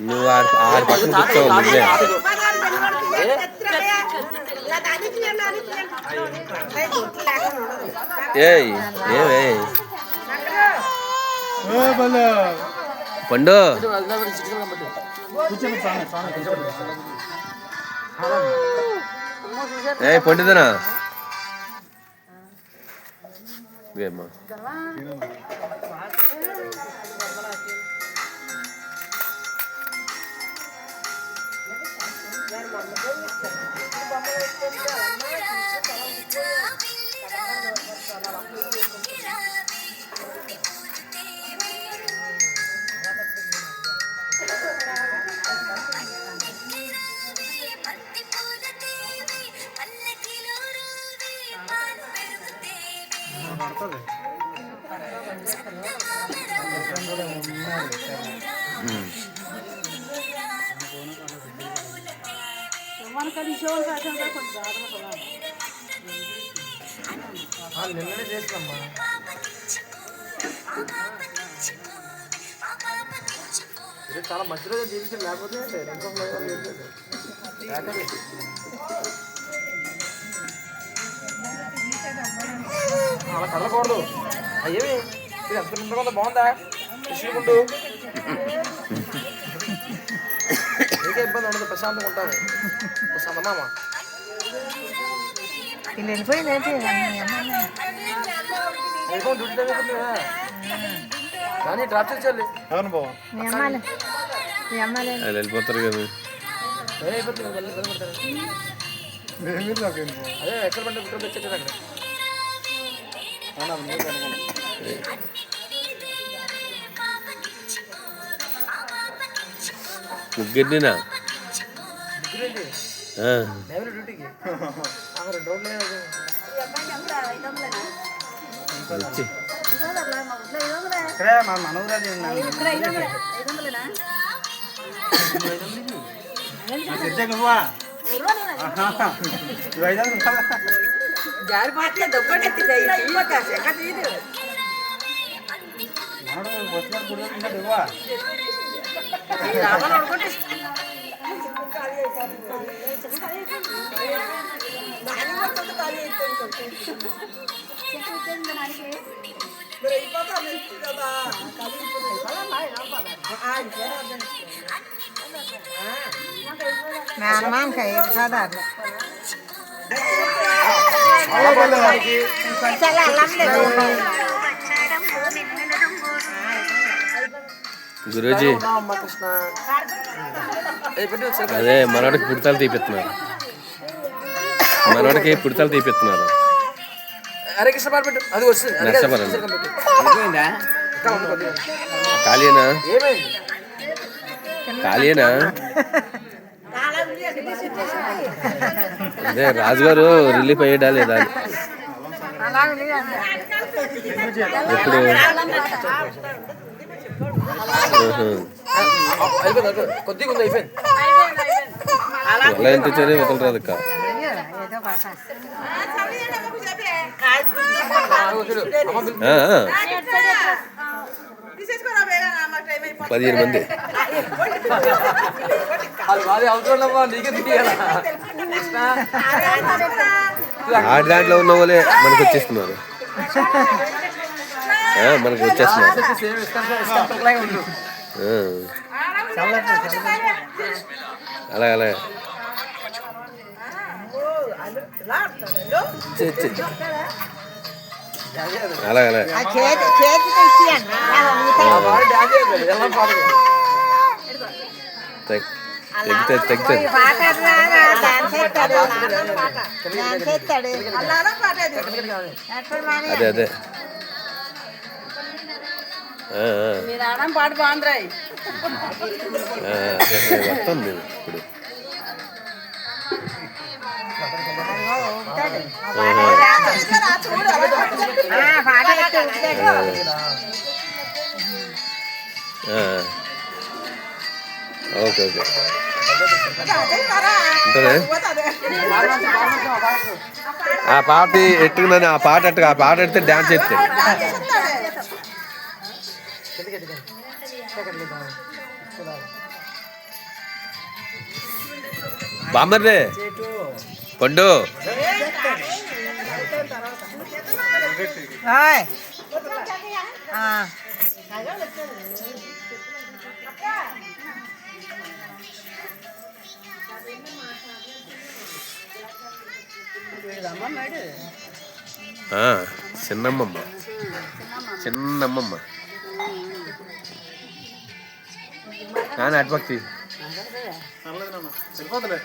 నువ్వు ఆరు పక్కన కూర్చోవు నువ్వే. ఏయ్ ఏవే పండు ఏ పండుదనా ఏమ్మా చాలా మంచిగా జీవించి లేకపోతే అలా కదలకూడదు. అయ్యేవి ఇది ఎంత నిండుగా బాగుందా కృష్ణుకుంటూ మీకే ఇబ్బంది ఉండదు, ప్రశాంతంగా ఉంటుంది. సందమామ డ్యూటీ టైం కదా కానీ డ్రాప్ చేయాలి. అవును బాబు వెళ్ళిపోతారు కదా. అదే ఎక్కడ పండి గుట్ట తెచ్చేటారు అక్కడ ముగ్గురినా డ్యూటీకి 2 రోజులు Naman kayo sadar. గురూజీ అదే మనోడికి పుడతలు తీపిస్తున్నారు. మనోడికి పుడతలు తీపిస్తున్నారు. నర్సపరం ఖాళీనా ఖాళీనా అదే రాజుగారు రిలీఫ్ అయ్యేడా లేదా ఎప్పుడు ఎలా ఎంత చర్య వదలరాదు అక్క. 15 మంది ఆడి దాంట్లో ఉన్న వాళ్ళే మనకు వచ్చేస్తున్నారు. మనకు వచ్చేస్తున్నారు. అలాగే అలాగే అలాగే అలాగే చేతికి ఇచ్చేయండి తెగుతుంది పాట డాన్స్ చేస్తాడు డాన్స్ చేస్తాడు అదే అదే మీరు ఆడడం పాట బాగుందిరాయి వస్తుంది ఇప్పుడు పాట ఓకే ఓకే ఉంటుందే ఆ పాట ఎట్టుకున్నాను ఆ పాట ఎట్టు ఆ పాట ఎడితే డ్యాన్స్ చేస్తే బామ్మర్రే పండు చిన్నమ్మమ్మ చిన్నమ్మమ్మ నాన్న అటుపక్తి సరిపోతులే